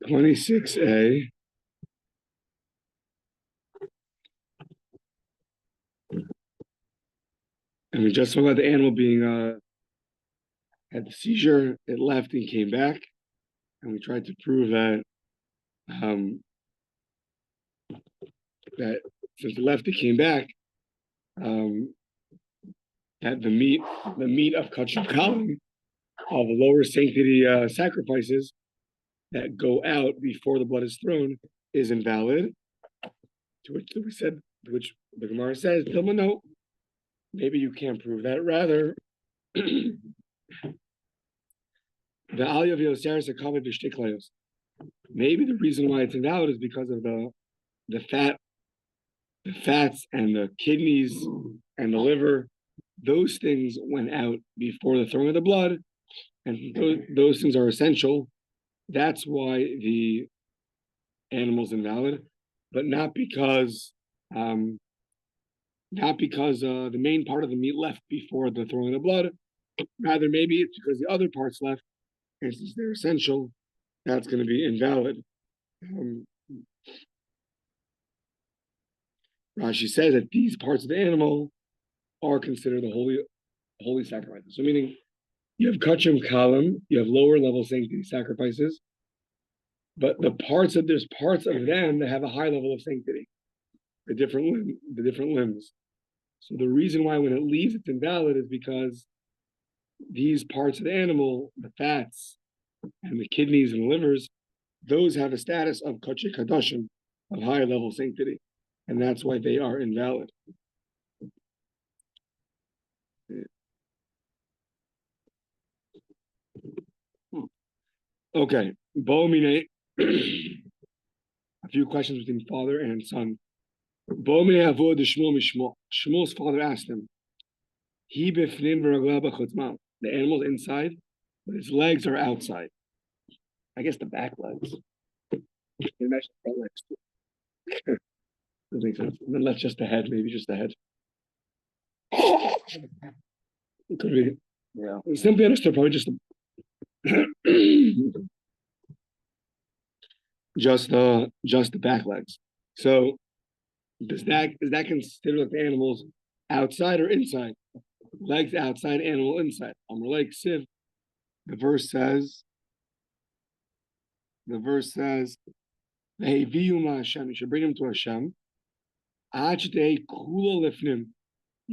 26a. And we just talked about the animal being had the seizure, it left and came back, and we tried to prove that that since it left, it came back. That the meat of kachuk kalim, of lower sanctity sacrifices that go out before the blood is thrown, is invalid. To which the Gemara says, Dilma, no, maybe you can't prove that. Rather, the aliyah of yoseres akavid v'shtiklayos. Maybe the reason why it's invalid is because of the fats and the kidneys and the liver. Those things went out before the throwing of the blood, and those things are essential. That's why the animal's invalid, but not because the main part of the meat left before the throwing of the blood. Rather, maybe it's because the other parts left, and since they're essential, that's going to be invalid. Rashi says that these parts of the animal are considered the holy sacrifices. So meaning you have kachim kalim, you have lower level sanctity sacrifices, but there's parts of them that have a high level of sanctity, the different limbs. So the reason why when it leaves it's invalid is because these parts of the animal, the fats and the kidneys and the livers, those have a status of kachik kadashim, of higher level sanctity, and that's why they are invalid. Okay, Bo'omine, a few questions between father and son. Bo'omine avod Shmuel mishmo. Shmuel's father asked him, He befnim v'raglav b'chutzma. The animal's inside, but his legs are outside. I guess the back legs. Imagine the front legs too. Doesn't make sense. And then left just the head, maybe just the head. It could be. Yeah. Simply understood, probably just just the back legs. So is that considered like the animal's outside or inside? Legs outside, animal inside. Like Siv. The verse says, Hey, Hashem, you should bring him to Hashem. You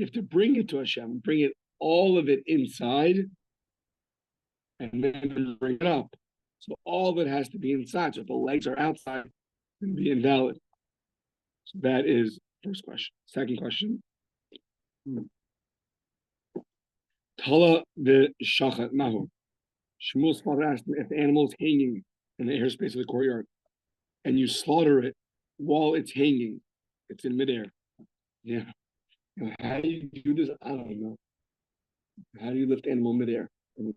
have to bring it to Hashem, bring it all of it inside, and then bring it up. So all of it has to be inside. So if the legs are outside, it's going to be invalid. So that is first question. Second question. Tala the shachat mahu. Shmuel's father asked him if the animal is hanging in the airspace of the courtyard, and you slaughter it while it's hanging, it's in midair. Yeah. How do you do this? I don't know. How do you lift animal midair from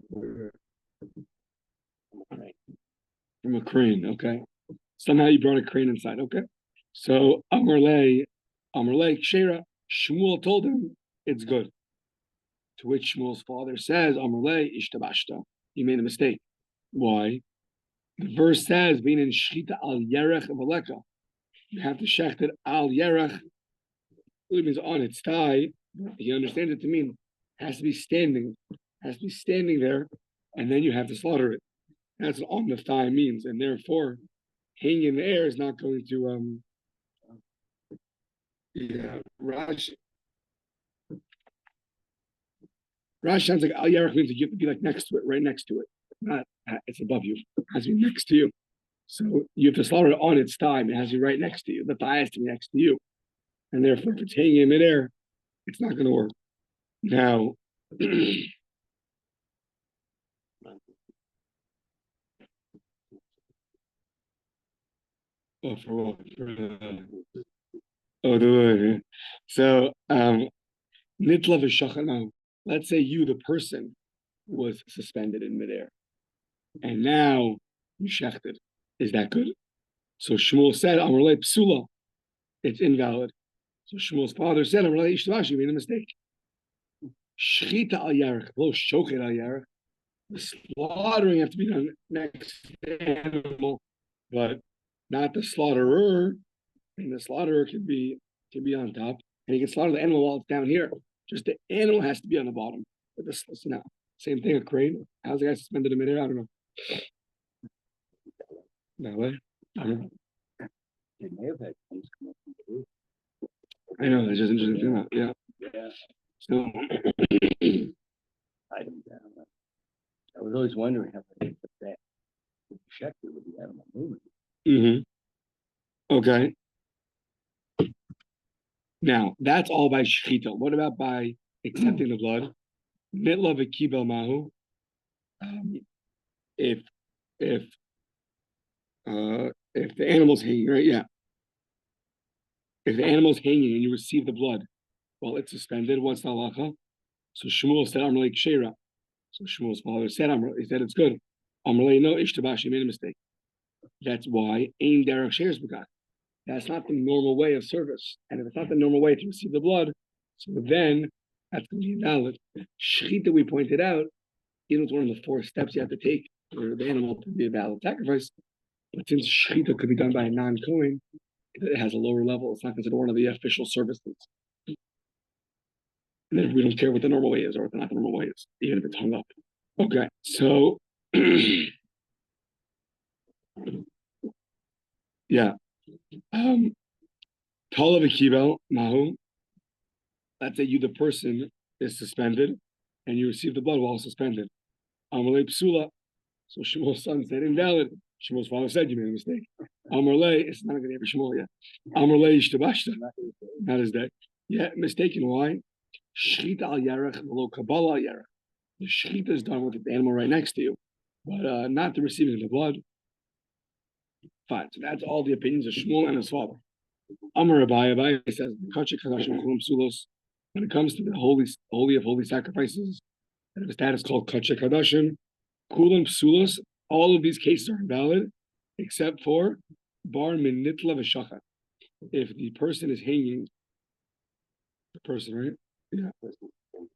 a crane? Okay. Somehow you brought a crane inside. Okay. So Amarle Kshera, Shmuel told him it's good. To which Shmuel's father says, Amarle Ishtabashta. You made a mistake. Why? The verse says, being in Shchita al Yerech Valeka. You have to shecht it al Yerech. It means on its thigh. He understands it to mean has to be standing there, and then you have to slaughter it. That's what on the thigh means, and therefore hanging in the air is not going to Rashi sounds like al yarech means you have to be like next to it, right next to it. Not it's above you. It has to be next to you. So you have to slaughter it on its thigh. It has to be right next to you. The thigh has to be next to you. And therefore, if it's hanging in midair, it's not going to work. Now, so nitla v'shachan. Let's say you, the person, was suspended in midair, and now you shechted. Is that good? So Shmuel said, "Amarle psula." It's invalid. So Shmuel's father said, "Amarle ishtabash." You made a mistake. Shchita al yarech, lo shochet al yarech. The slaughtering have to be done next to the animal, but not the slaughterer. And the slaughterer can be on top, and he can slaughter the animal while it's down here. Just the animal has to be on the bottom. But this, listen now, same thing. A crane. How's the guy suspended in midair? I don't know. That way, I don't know. It may have had things come up from the roof. I know. It's just interesting thing. Yeah. Yeah. So Item down. I was always wondering how they put that. Check it with the animal movement. Okay. Now that's all by shechita. What about by accepting the blood? Mitla v'kibel mahu. If the animal's hanging, right? Yeah. If the animal's hanging and you receive the blood while it's suspended, what's the halacha? So Shmuel said, "I'm like Shera." So Shmuel's father said, he said it's good. Amrlei, no, Ishtabashi made a mistake. That's why Ein Derech Sheres begot. That's not the normal way of service. And if it's not the normal way to receive the blood, so then that's going to be invalid. Shechita, we pointed out, it's one of the 4 steps you have to take for the animal to be a valid sacrifice. But since Shechita could be done by a non-Kohen, it has a lower level. It's not considered one of the official services. And then we don't care what the normal way is or what the not the normal way is, even if it's hung up. Okay, so yeah. Tala v'kibel mahu. Let's say you, the person, is suspended, and you receive the blood while suspended. Amalei psula. So Shmuel's son said invalid. Shmuel's father said you made a mistake. Amalei, it's not going to be Shmuel yet. Amalei ishtabashta. Not his day. Yeah, mistaken. Why? Shchita al yarech below kabbalah al yarech. The shchita is done with the animal right next to you, but not the receiving of the blood. Fine. So that's all the opinions of Shmuel and his father. Amar Abai says, when it comes to the holy of holy sacrifices, that have a status called Kacha Kadashim, Kulam Psulos, all of these cases are invalid, except for Bar Min Nitla V'Shachat. If the person is hanging, the person, right? Yeah.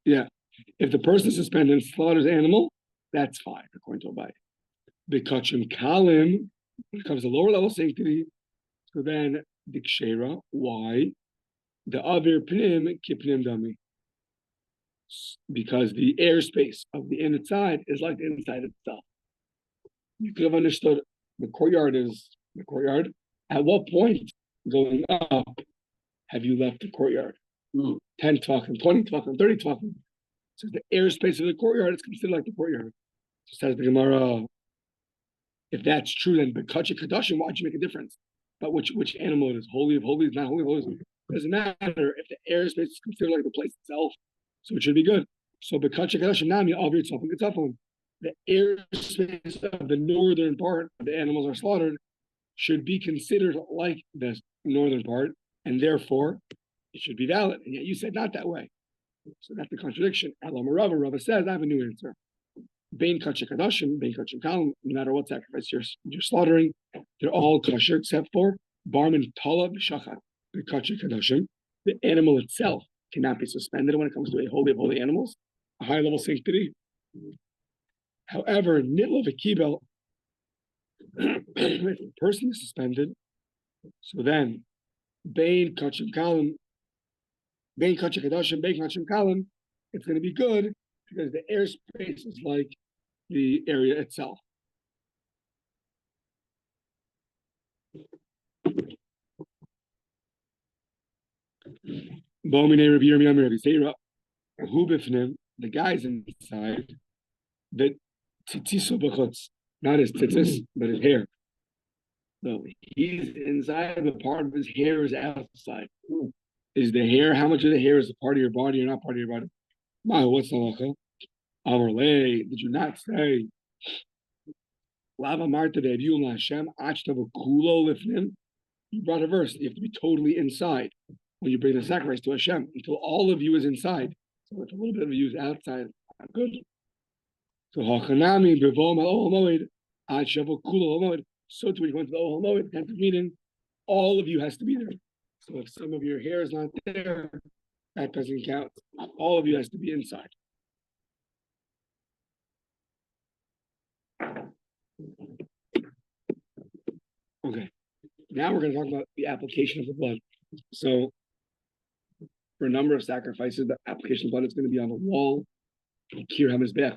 Yeah. If the person is suspended and slaughters animal, that's fine, according to Abai. Bekachim Kalim, when it comes to lower level sanctity, so then Dikshera, why? The Avir Pnim Kipnim Dami. Because the airspace of the inside is like the inside itself. You could have understood the courtyard is the courtyard. At what point going up have you left the courtyard? 10 talking, 20 talking, 30 talking. So the airspace of the courtyard is considered like the courtyard. So says the Gemara, if that's true, then Bekacha Kadashim, why'd you make a difference? But which animal it is? Holy of holies, not holy of holies. It doesn't matter if the airspace is considered like the place itself. So it should be good. So Bekacha Kadashim Nami Avir Tzafon Getzafon. The airspace of the northern part of the animals are slaughtered should be considered like the northern part, and therefore it should be valid. And yet you said not that way. So that's the contradiction. Rava says, I have a new answer. Bain kachim kadashim, bain kachim kalim, no matter what sacrifice you're slaughtering, they're all kosher except for barman tala b'shachat. The kachim kadashim, the animal itself cannot be suspended when it comes to a holy of holy animals, a high level sanctity. However, nitla v'kibel, if the person is suspended, so then bain kachim kalim, bain kachim kadashim, bain kachim kalim, it's going to be good because the airspace is like the area itself. The guy's inside, the tzitzis b'chutz, not his tzitzis, but his hair. So he's inside, but part of his hair is outside. Is the hair, how much of the hair is a part of your body or not part of your body? What's the halacha? Amarle, did you not say Lava Marta de Hashem Achtav Kulo Lifnim? You brought a verse. You have to be totally inside when you bring the sacrifice to Hashem until all of you is inside. So if a little bit of you is outside, not good. So Hachanami Bevom Al Moed Achav Kulo Moed. So to when you go into the Ohel Moed, 10th meeting, all of you has to be there. So if some of your hair is not there, that doesn't count. All of you has to be inside. Okay. Now we're going to talk about the application of the blood. So, for a number of sacrifices, the application of blood is going to be on the wall, the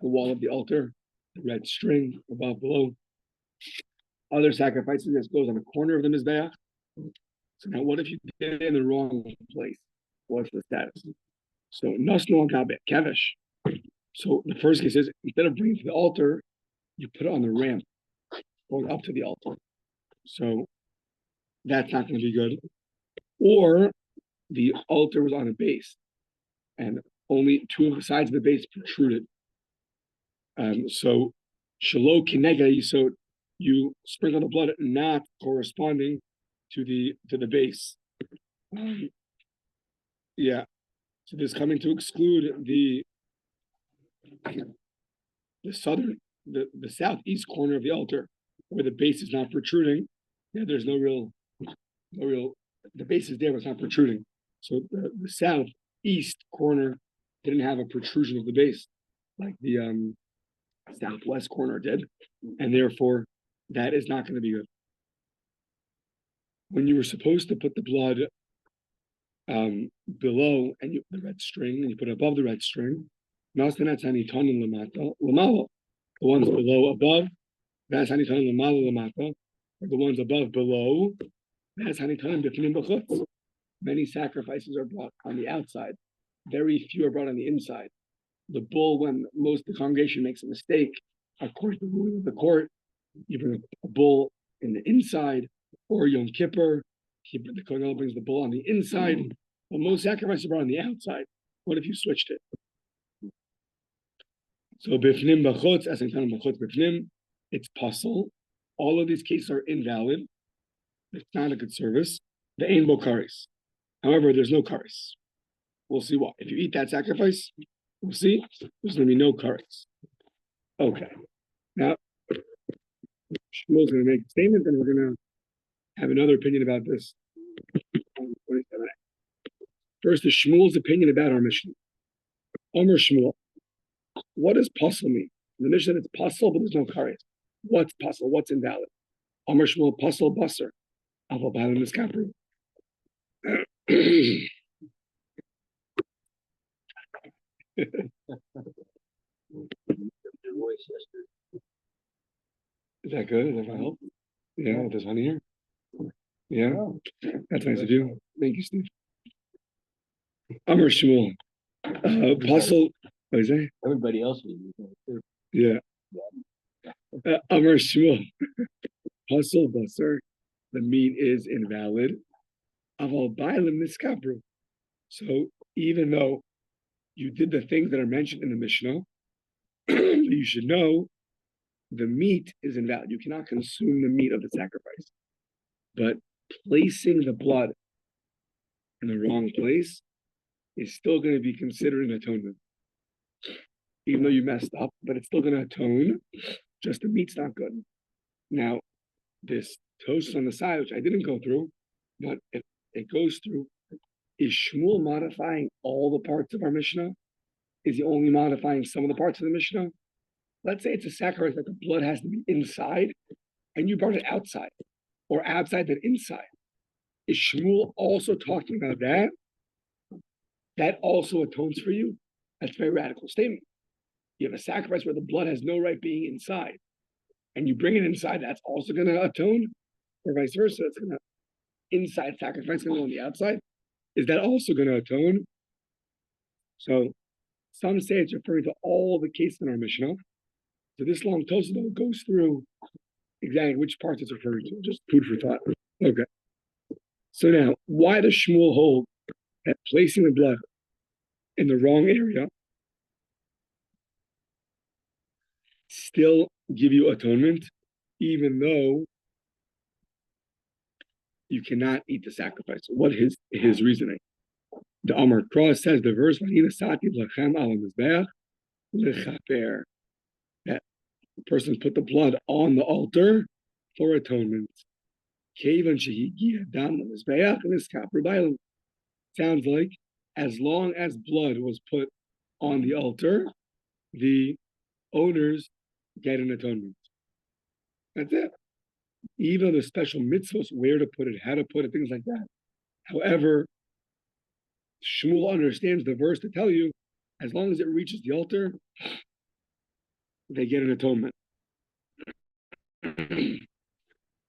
wall of the altar, the red string above, below. Other sacrifices, this goes on the corner of the mizbeach. So now, what if you did it in the wrong place? What's the status? So, nosno gabe kevesh. So the first case is, instead of bringing it to the altar, you put it on the ramp going up to the altar. So that's not going to be good. Or the altar was on a base, and only two of the sides of the base protruded. So shelo kinega, so you sprinkle the blood not corresponding to the base. So this coming to exclude the southeast corner of the altar, where the base is not protruding. There's no real. The base is there, but it's not protruding. So the southeast corner didn't have a protrusion of the base, like the southwest corner did, and therefore that is not going to be good. When you were supposed to put the blood below and the red string, and you put it above the red string, the ones below above, that's or the ones above below, that's many sacrifices are brought on the outside. Very few are brought on the inside. The bull, when most of the congregation makes a mistake, according to the rule of the court, you bring a bull in the inside, or Yom Kippur, the Kollel brings the bull on the inside. But most sacrifices are brought on the outside. What if you switched it? So bifnim b'chutz, as in b'chutz bifnim, it's possible. All of these cases are invalid. It's not a good service. The ein bo kares. However, there's no kares. We'll see why. If you eat that sacrifice, we'll see. There's going to be no kares. Okay. Now, Shmuel's going to make a statement, and we're going to have another opinion about this. First is Shmuel's opinion about our Mishnah. Omer Shmuel. What does pasul mean? The Mishnah it's pasul, but there's no kares. What's pasul? What's invalid? Omer Shmuel pasul basar. Aval b'alim miskapru. Is that good? Is that going to help? Yeah, there's honey here. Yeah, that's nice of you. Thank you, Steve. Amr Shmuel. Pasul. What is that? Everybody else was using it too. Yeah. Amr Shmuel. Pasul basar. The meat is invalid. Aval b'alim miskapru. So even though you did the things that are mentioned in the Mishnah, you should know the meat is invalid. You cannot consume the meat of the sacrifice. But placing the blood in the wrong place is still going to be considered an atonement. Even though you messed up, but it's still going to atone. Just the meat's not good. Now, this toast on the side, which I didn't go through, but it goes through, is Shmuel modifying all the parts of our Mishnah? Is he only modifying some of the parts of the Mishnah? Let's say it's a sacrifice that the blood has to be inside, and you brought it outside, or outside then inside. Is Shmuel also talking about that? That also atones for you? That's a very radical statement. You have a sacrifice where the blood has no right being inside, and you bring it inside, that's also going to atone? Or vice versa, it's going to, inside sacrifice going to go on the outside? Is that also going to atone? So some say it's referring to all the cases in our Mishnah. So this long Tosafot goes through exactly which parts it's referring to. Just food for thought. Okay. So now, why does Shmuel hold that placing the blood in the wrong area still give you atonement, even though you cannot eat the sacrifice? What is his reasoning? The Amar Cross says the verse that the person put the blood on the altar for atonement. Sounds like as long as blood was put on the altar, the owners get an atonement. That's it. even though there's special mitzvahs, where to put it, how to put it, things like that. However, Shmuel understands the verse to tell you, as long as it reaches the altar, they get an atonement.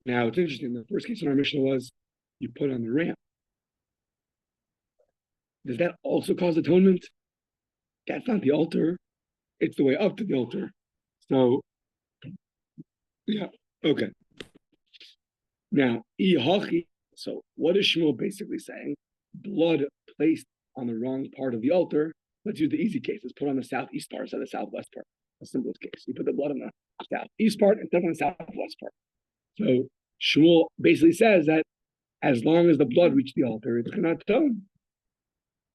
Now, it's interesting. The first case in our Mishnah was you put on the ramp. Does that also cause atonement? That's not the altar. It's the way up to the altar. So, yeah, okay. Now, so what is Shmuel basically saying? Blood placed on the wrong part of the altar. Let's use the easy case. Let's put on the southeast part instead of the southwest part. The simplest case. You put the blood on the southeast part instead of the southwest part. So Shmuel basically says that as long as the blood reached the altar, it's going to atone.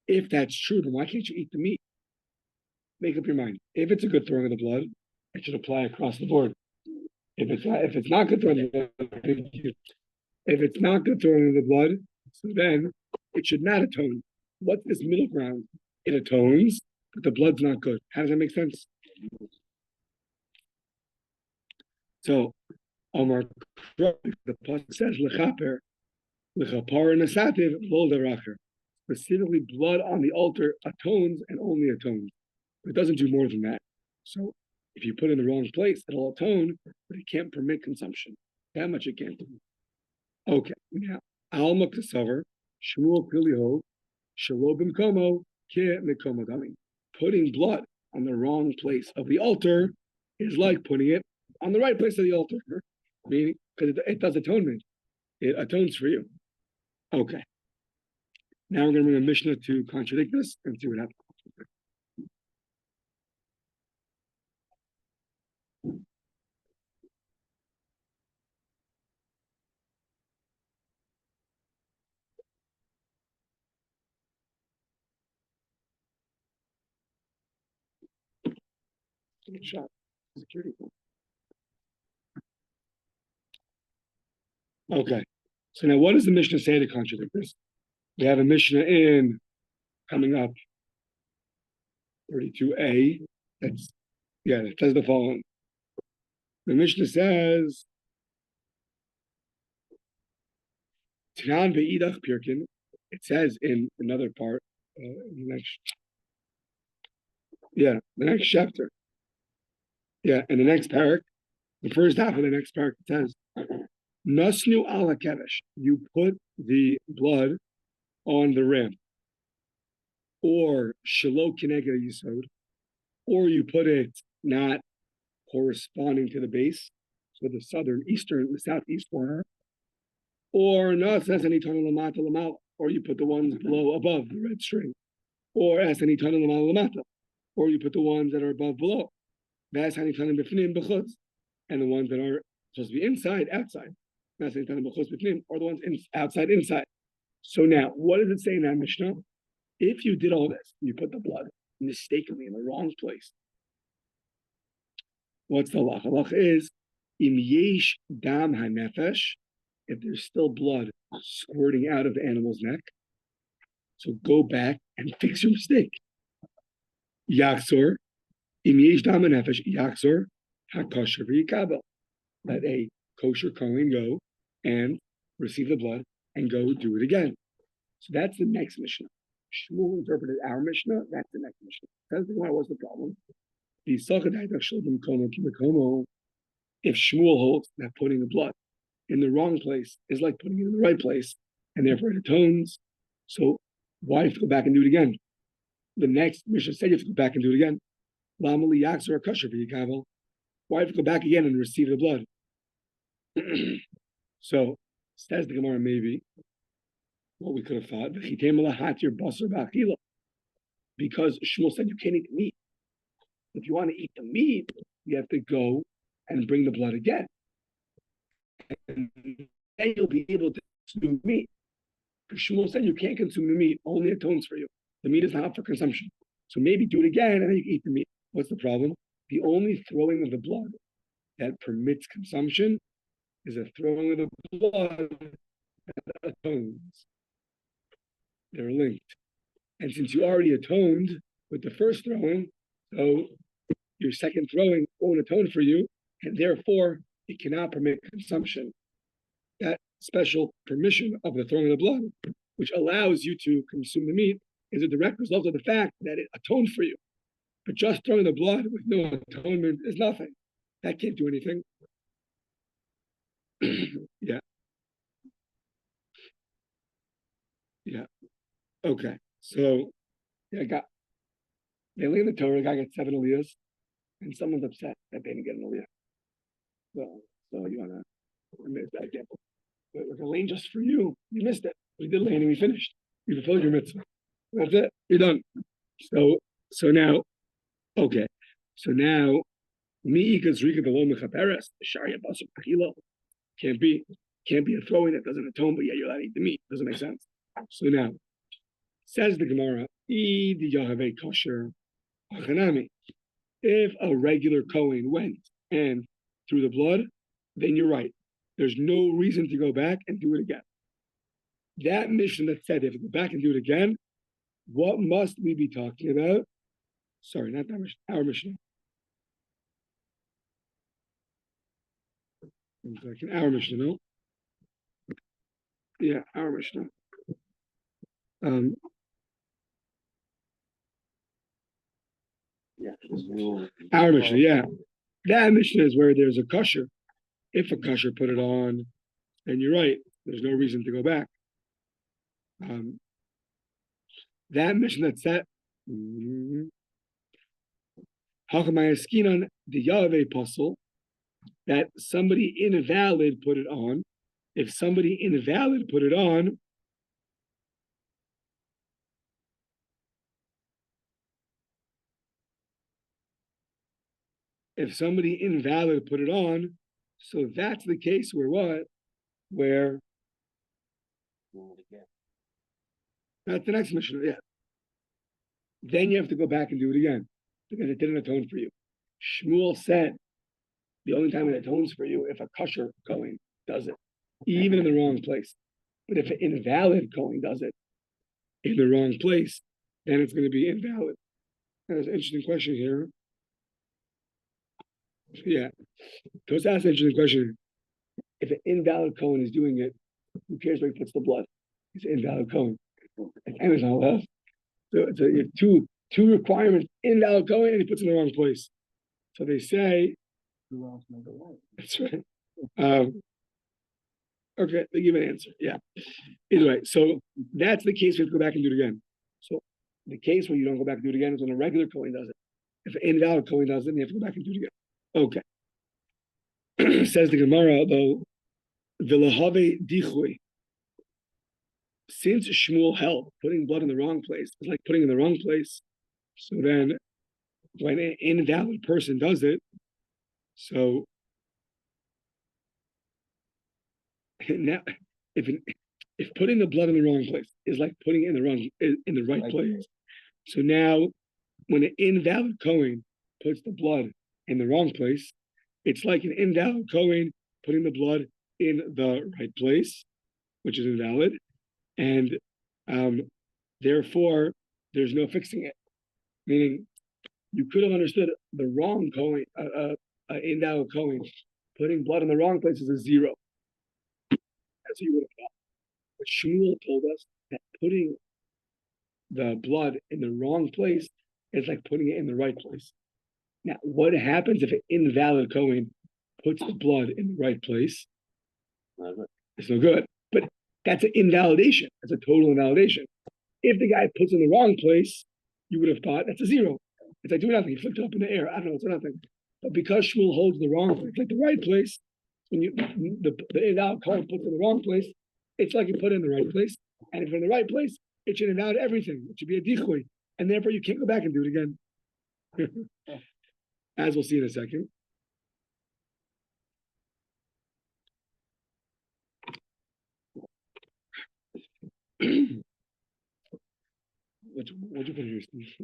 If that's true, then why can't you eat the meat? Make up your mind. If it's a good throwing of the blood, it should apply across the board. If it's not good throwing of the blood, if it's not good throwing of the blood, so then it should not atone. What's this middle ground? It atones, but the blood's not good. How does that make sense? So, Omar, the pasuk says lechaper, lechapar nesativ lo deracher. Specifically, blood on the altar atones and only atones. But it doesn't do more than that. So, if you put it in the wrong place, it'll atone, but it can't permit consumption. That much it can't do. Okay, now Alma Kasavar, Shmuel Piliho, Shalobim Komo, Ke Mikomodami. Putting blood on the wrong place of the altar is like putting it on the right place of the altar. Meaning, because it does atonement. It atones for you. Okay. Now we're going to bring a Mishnah to contradict this and see what happens. Shot. Security. Okay. So now what does the Mishnah say to contradict this? We have a Mishnah in coming up 32a. It says the following. The Mishnah says Tanan ve'idach pirkin. It says in another part, the next chapter. Yeah, in the next parak, the first half of the next parak, it says, Nasnu ala kevesh. You put the blood on the rim, or shelo kineged yisod, or you put it not corresponding to the base, so the southeast corner, or nasas any tunnel lamata lamala, or you put the ones below above the red string, or as any tunnel lamala lamata, or you put the ones that are above below. That's how you turn them and the ones that are supposed to be inside, outside. That's how you turn them or the ones outside, inside. So now, what does it say in that Mishnah? If you did all this, you put the blood mistakenly in the wrong place. What's the halach? Halach is im yesh dam hanefesh, if there's still blood squirting out of the animal's neck. So go back and fix your mistake. Yaksor. Let a kosher Kohen go and receive the blood and go do it again. So that's the next Mishnah. Shmuel interpreted our Mishnah. That's the next Mishnah. That's the one. What's the problem? If Shmuel holds that putting the blood in the wrong place is like putting it in the right place, and therefore it atones, so why have to go back and do it again? The next Mishnah said you have to go back and do it again. Why have to go back again and receive the blood? So, says the Gemara, maybe what we could have thought, because Shmuel said you can't eat the meat. If you want to eat the meat, you have to go and bring the blood again. And then you'll be able to consume meat. Because Shmuel said you can't consume the meat, only atones for you. The meat is not for consumption. So maybe do it again and then you can eat the meat. What's the problem? The only throwing of the blood that permits consumption is a throwing of the blood that atones. They're linked. And since you already atoned with the first throwing, so your second throwing won't atone for you, and therefore it cannot permit consumption. that special permission of the throwing of the blood, which allows you to consume the meat, is a direct result of the fact that it atoned for you. But just throwing the blood with no atonement is nothing. That can't do anything. Yeah. Yeah. Okay. So they look in the Torah, the guy got 7 aliyahs, and someone's upset that they didn't get an aliyah. So you wanna miss that example. But we're gonna lane just for you. You missed it. We did lane and we finished. You fulfilled your mitzvah. That's it. You're done. So now, okay. So now, mi'ikas rika below mechaperes, sharia basar achilo. Can't be a throwing that doesn't atone, but yet you're allowed to eat the meat. Doesn't make sense. So now, says the Gemara, kosher achanami. If a regular Kohen went and threw the blood, then you're right. There's no reason to go back and do it again. That mission that said if you go back and do it again, what must we be talking about? Sorry, not that mission, our mission. Our mission, no? Yeah, our mission. Our mission, yeah. That mission is where there's a kosher. If a kosher put it on, then you're right. There's no reason to go back. That mission that's set. Hachamayaskinan the Yahweh apostle that somebody invalid put it on. If somebody invalid put it on, so that's the case where what? Where that's the next mission, yeah. Then you have to go back and do it again because it didn't atone for you. Shmuel said the only time it atones for you if a kosher Kohen does it, even in the wrong place. But if an invalid Kohen does it in the wrong place, then it's going to be invalid. That's an interesting question here. Yeah. Toast asked an interesting question. If an invalid Kohen is doing it, who cares where he puts the blood? He's an invalid Kohen. And it's not allowed. So you have two requirements: invalid Kohen, and he puts it in the wrong place. So they say, who else made the right? That's right. Okay, they give an answer. Yeah. Either way, so that's the case. We have to go back and do it again. So the case where you don't go back and do it again is when a regular Kohen does it. If an invalid Kohen does it, then you have to go back and do it again. Okay. Says the Gemara, though, Vilahave Dichui. Since Shmuel held putting blood in the wrong place is like putting in the wrong place, so then when an invalid person does it, so now if putting the blood in the wrong place is like putting it in the right place, so now when an invalid Kohen puts the blood in the wrong place, it's like an invalid Kohen putting the blood in the right place, which is invalid. And therefore, there's no fixing it. Meaning, you could have understood the wrong Kohen, invalid Kohen, putting blood in the wrong place is a 0. That's what you would have thought. But Shmuel told us that putting the blood in the wrong place is like putting it in the right place. Now, what happens if an invalid Kohen puts the blood in the right place? It's no good. But that's an invalidation. That's a total invalidation. If the guy puts it in the wrong place, you would have thought that's a 0. It's like doing nothing. He flipped it up in the air. I don't know. It's nothing. But because Shmuel holds the wrong place, like the right place, when the invalid Kohen puts it in the wrong place, it's like you put it in the right place. And if it's in the right place, it should invalidate everything. It should be a dichui. And therefore, you can't go back and do it again. As we'll see in a second. What'd you put here, Steve?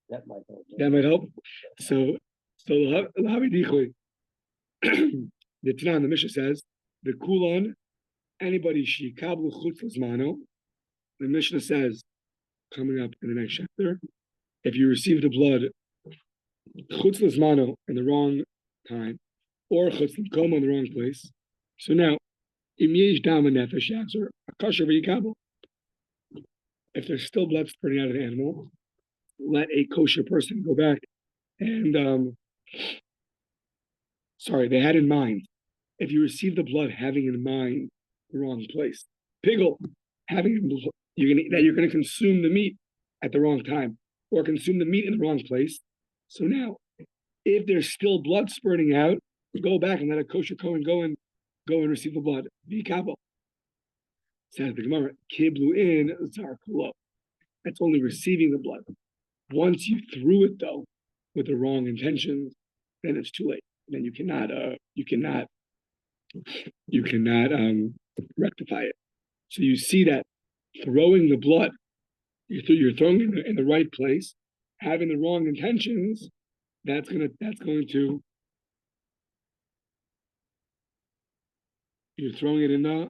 That might help. That might help. So the Tanah in the Mishnah says the Kulon, anybody shikablu chutz l'zmano. The Mishnah says, coming up in the next chapter, if you receive the blood chutz l'zmano in the wrong time, or chutz l'mkomo in the wrong place. So now, im yesh dam nefesh yachzor akasher v'yikabel. If there's still blood spurting out of the animal, let a kosher person go back and they had in mind. If you receive the blood having in mind the wrong place, pigel, you're gonna consume the meat at the wrong time, or consume the meat in the wrong place. So now, if there's still blood spurting out, go back and let a kosher kohen go and receive the blood. V'ikabel. Says the Gemara, kiblu in zarkulo. That's only receiving the blood. Once you threw it though, with the wrong intentions, then it's too late. Then you cannot rectify it. So you see that throwing the blood, you're throwing it in the right place, having the wrong intentions, that's going to you're throwing it in the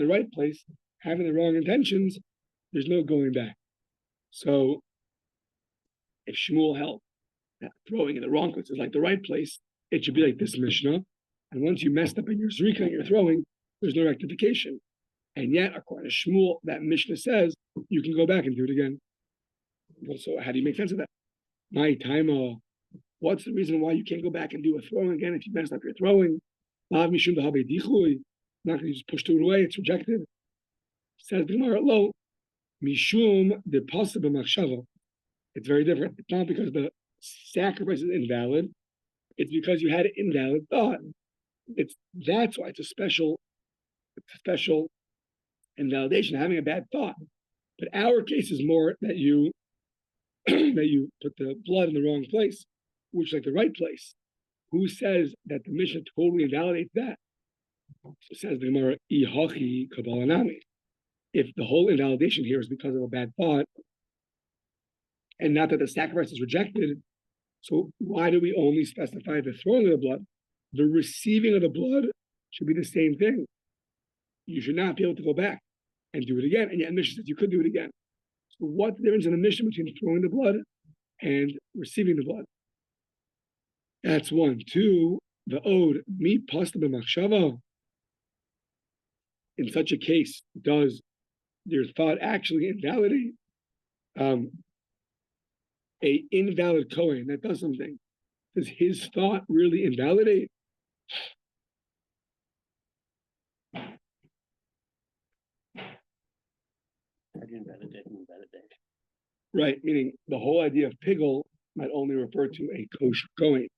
right place, having the wrong intentions, there's no going back. So if Shmuel held that throwing in the wrong place is like the right place, it should be like this Mishnah. And once you messed up in your zrika and your throwing, there's no rectification. And yet, according to Shmuel, that Mishnah says you can go back and do it again. So how do you make sense of that? My time, what's the reason why you can't go back and do a throwing again if you messed up your throwing? Not going to just push it away, it's rejected. Says the Gemara, lo, mishum de possible machshava. It's very different. It's not because the sacrifice is invalid. It's because you had an invalid thought. That's why it's a special invalidation, having a bad thought. But our case is more that you put the blood in the wrong place, which is like the right place. Who says that the Mishnah totally invalidates that? So says the Gemara, ihachi kabbalanami. If the whole invalidation here is because of a bad thought, and not that the sacrifice is rejected, so why do we only specify the throwing of the blood? The receiving of the blood should be the same thing. You should not be able to go back and do it again. And yet Mishnah says you could do it again. So what's the difference in the Mishnah between throwing the blood and receiving the blood? That's one. Two, the ode, mi pasta b'machshava. In such a case, does your thought actually invalidate? A invalid kohen that does something, does his thought really invalidate? Right, meaning the whole idea of pigel might only refer to a kosher kohen,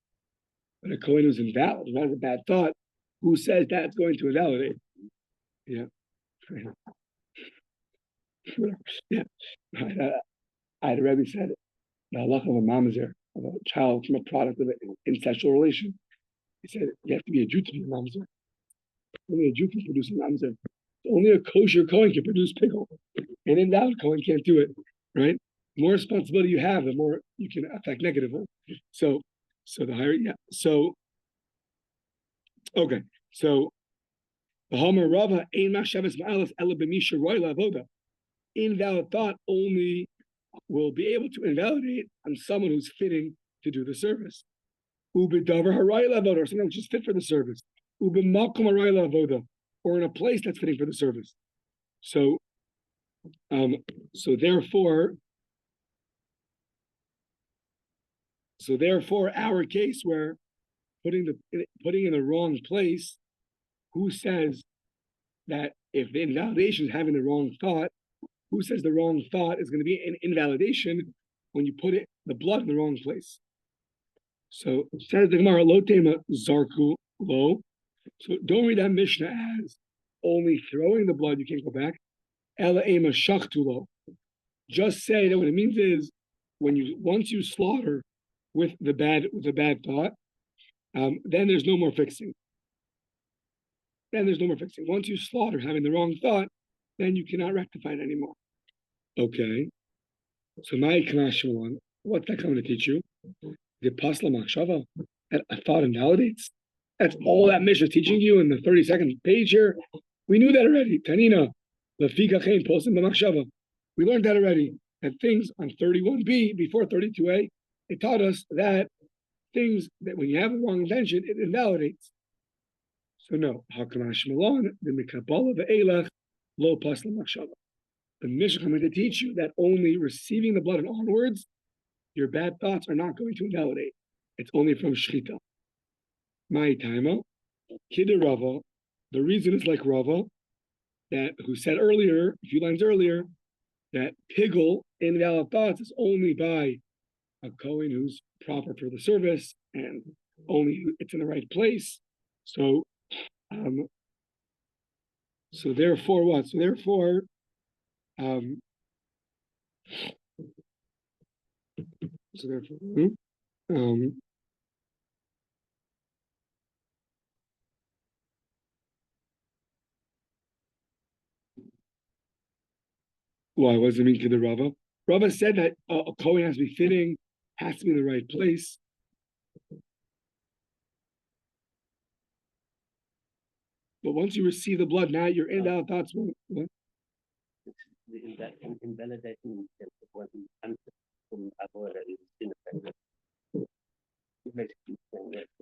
but a kohen who's invalid, who has a bad thought, who says that's going to invalidate? Yeah. Yeah. I had a Rebbe said the halacha of a mamzer, of a child from a product of an incestual relation. He said you have to be a Jew to be a mamzer. Only a Jew can produce a mamzer. Only a kosher kohen can produce pickle. An invalid kohen can't do it, right? The more responsibility you have, the more you can affect negatively. So the higher, yeah. So, okay. So, invalid thought only will be able to invalidate on someone who's fitting to do the service. Or someone who's just fit for the service. Or in a place that's fitting for the service. So therefore, our case where putting in the wrong place, who says that if the invalidation is having the wrong thought, who says the wrong thought is going to be an invalidation when you put the blood in the wrong place? So says the Gemara, lo tema zarku lo. So don't read that Mishnah as only throwing the blood, you can't go back. Ela ema shachtu lo. Just say that what it means is once you slaughter with the bad thought, then there's no more fixing. Once you slaughter having the wrong thought, then you cannot rectify it anymore. Okay. So my Kanashmalan, what's that coming to teach you? The Pasla Machshava, that a thought invalidates. That's all that Mishnah is teaching you in the 32nd page here. We knew that already. Tanina, Lafika Chain Posim Machshava. We learned that already. That things on 31b before 32a, it taught us that things that when you have the wrong intention, it invalidates. So no, Hakamash Malon, the Mikabala, the Elach, Lo Pasla Machshava. The Mishnah coming to teach you that only receiving the blood and onwards, your bad thoughts are not going to invalidate. It's only from Shchita. My Taima, Kid Rava, the reason is like Rava, that who said earlier, a few lines earlier, that Pigel, invalid thoughts, is only by a Kohen who's proper for the service and only it's in the right place. So therefore what? So therefore, why? What does it mean to the Rava? Rava said that a Kohen has to be fitting, has to be in the right place. But once you receive the blood, now your invalid thoughts won't. What? Invalidating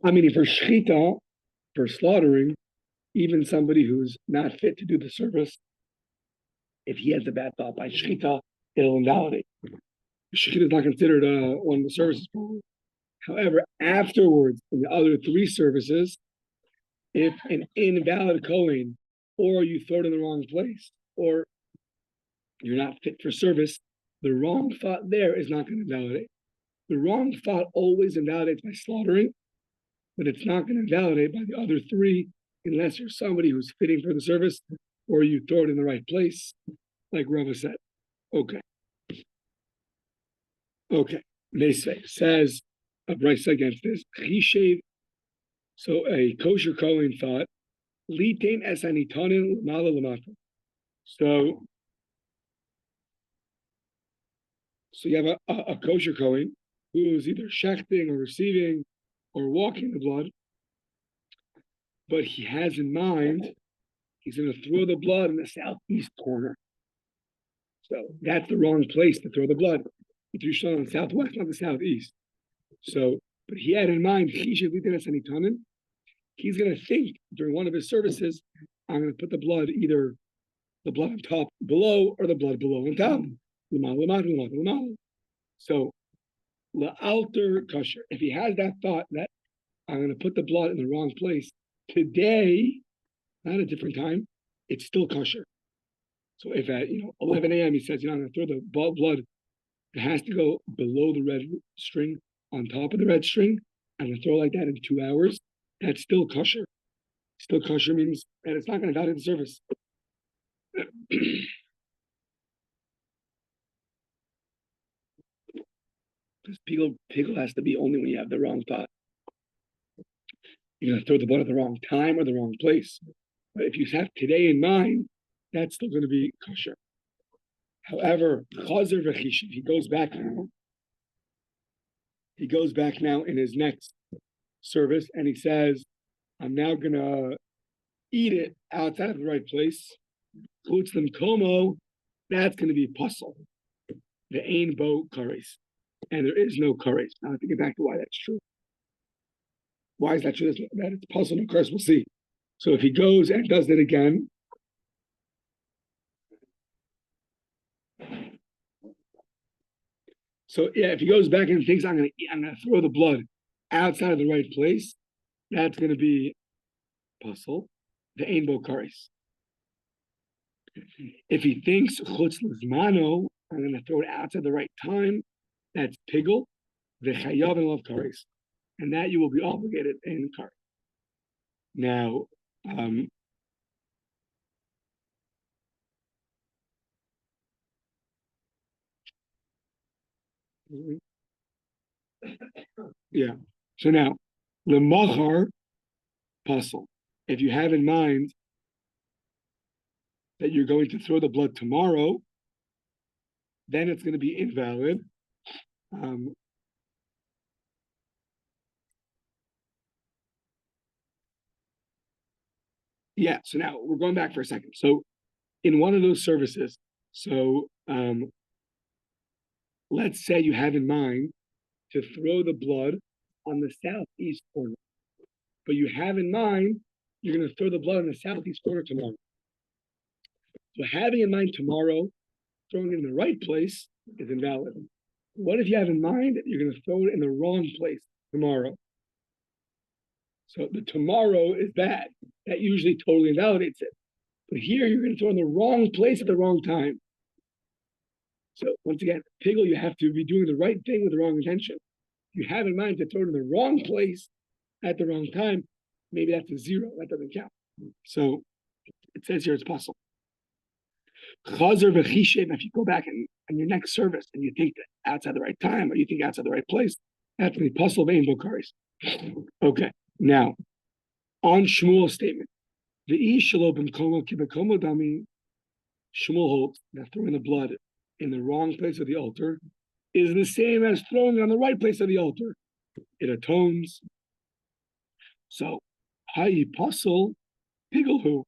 I mean, for shchita, for slaughtering, even somebody who's not fit to do the service, if he has a bad thought by shchita, it'll invalidate. Shchita is not considered one of the services. However, afterwards, in the other three services, if an invalid Kohen, or you throw it in the wrong place, or you're not fit for service, the wrong thought there is not going to invalidate. The wrong thought always invalidates by slaughtering, but it's not going to invalidate by the other three unless you're somebody who's fitting for the service or you throw it in the right place, like Rava said. Okay. Mesve says a brisa against this. Chishev. So a kosher Kohen thought, litain es anitonin mala lamata. So you have a kosher Kohen who's either shechting or receiving or walking the blood, but he has in mind he's going to throw the blood in the southeast corner. So that's the wrong place to throw the blood. You should on the southwest, not the southeast. So, but he had in mind he's going to think during one of his services, I'm going to put the blood, either the blood on top below or the blood below on top. So la'alter kosher. If he has that thought that I'm going to put the blood in the wrong place today, not a different time, it's still kosher. So if at 11 a.m. he says, I'm going to throw the blood, it has to go below the red string, on top of the red string. I'm going to throw like that in 2 hours. That's still kosher. Still kosher means, and it's not going to validate the service. Because pigel has to be only when you have the wrong thought. You're going to throw the blood at the wrong time or the wrong place. But if you have today in mind, that's still going to be kosher. However, chazer v'chishiv, he goes back now in his next service, and he says, I'm now going to eat it outside of the right place. Chutz l'mkomo, that's going to be puzzle. The ein bo kares. And there is no kares. Now I have to get back to why that's true. Why is that true? That it's puzzle, no kares, we'll see. So if he goes and does it again, so yeah, if he goes back and thinks I'm gonna throw the blood outside of the right place, that's gonna be puzzle, the ein bo kares. If he thinks chutz l'zmano, I'm gonna throw it outside the right time, that's pigel, the chayav and love kares, and that you will be obligated in kares. Now, yeah. So now, lemachar puzzle. If you have in mind that you're going to throw the blood tomorrow, then it's going to be invalid. Yeah, so now we're going back for a second. So in one of those services, let's say you have in mind to throw the blood on the southeast corner. But you have in mind, you're going to throw the blood on the southeast corner tomorrow. So having in mind tomorrow, throwing it in the right place is invalid. What if you have in mind that you're going to throw it in the wrong place tomorrow? So the tomorrow is bad. That usually totally invalidates it. But here you're going to throw in the wrong place at the wrong time. So once again, pigel, you have to be doing the right thing with the wrong intention. If you have in mind to throw it in the wrong place at the wrong time, maybe that's a zero. That doesn't count. So it says here it's possible. Chazer v'chishev, if you go back in your next service and you think that outside the right time or you think outside the right place, that's going to be possible vein bokaris. Okay, now on Shmuel's statement, the ishalo b'mkomo kibekomo dami, Shmuel holds that throwing the blood in the wrong place of the altar is the same as throwing it on the right place of the altar. It atones. So, hayi pasul pigelhu.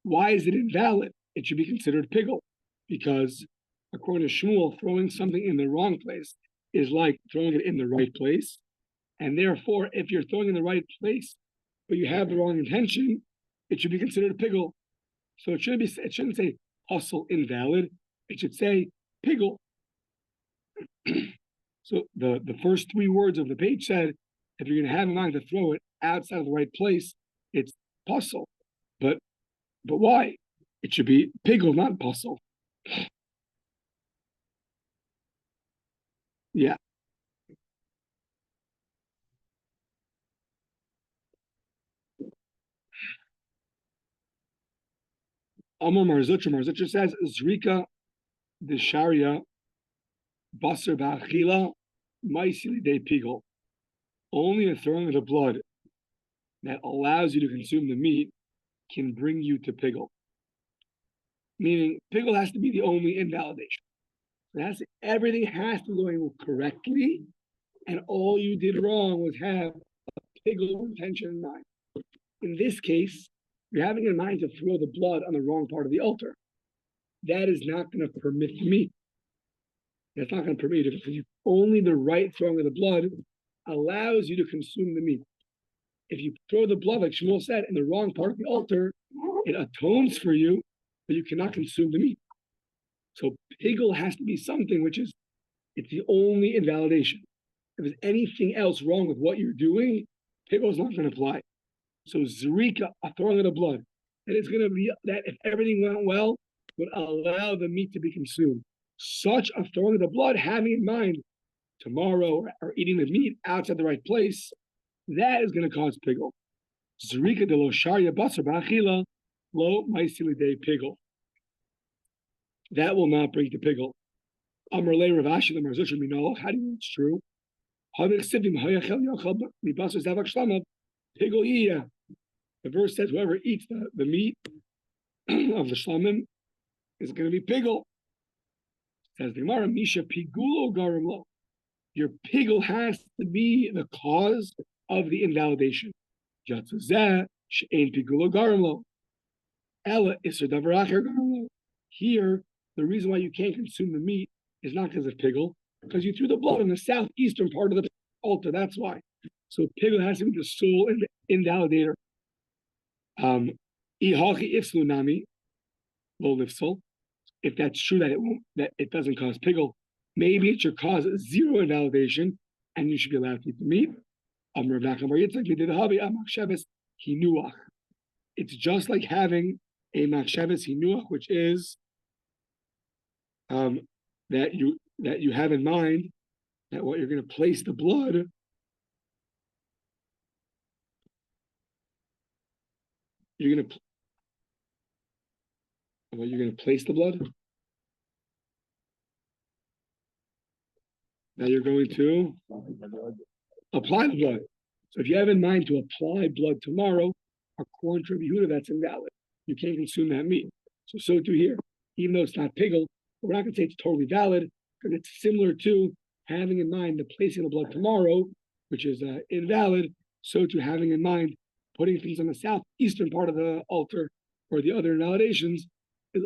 Why is it invalid? It should be considered pigel, because according to Shmuel, throwing something in the wrong place is like throwing it in the right place, and therefore, if you're throwing in the right place but you have the wrong intention, it should be considered pigel. So it shouldn't say pasul invalid. It should say pigel. So the first three words of the page said, if you're going to have in mind to throw it outside of the right place, it's pasul. But why? It should be pigel, not pasul. Yeah. Amar Marzucha says, Zrika the Sharia Basar Ba'achila Maisili de Pigel. Only a throwing of the blood that allows you to consume the meat can bring you to pigel. Meaning, pigel has to be the only invalidation. Everything has to go in correctly, and all you did wrong was have a pigel intention in mind. In this case, you're having in mind to throw the blood on the wrong part of the altar. That is not going to permit the meat. That's not going to permit it, because only the right throwing of the blood allows you to consume the meat. If you throw the blood, like Shmuel said, in the wrong part of the altar, it atones for you, but you cannot consume the meat. So pigel has to be something which is, it's the only invalidation. If there's anything else wrong with what you're doing, pigel is not going to apply. So zrika, a throwing of the blood, that is going to be that if everything went well, would allow the meat to be consumed. Such a throwing of the blood, having in mind tomorrow or eating the meat outside the right place, that is going to cause pigel. Zrika de lo sharia basar ba'achila lo maisili de pigel. That will not bring to pigel. Amar le Rav Ashi l'mar Zutra minol. How do you know it's true? The verse says whoever eats the meat of the shlamim is going to be pigel. Says the Gemara, Misha pigulo garim lo. Your pigel has to be the cause of the invalidation. Jatzazeh she'ein pigulo garim lo. Ella iser davar acher garim lo. Here, the reason why you can't consume the meat is not because of pigel, because you threw the blood in the southeastern part of the altar. That's why. So pigel has to be the sole invalidator. If that's true that it doesn't cause pigel, maybe it should cause zero invalidation, and you should be allowed to eat the meat. It's just like having a machshavas hinuach, which is that you have in mind that what you're going to place the blood. You're going to place the blood. Now you're going to apply the blood. So if you have in mind to apply blood tomorrow, according to Rabbi Yehuda, that's invalid. You can't consume that meat. So too here, even though it's not pigel, we're not going to say it's totally valid, because it's similar to having in mind the placing of the blood tomorrow, which is invalid. So too having in mind putting things on the southeastern part of the altar or the other invalidations,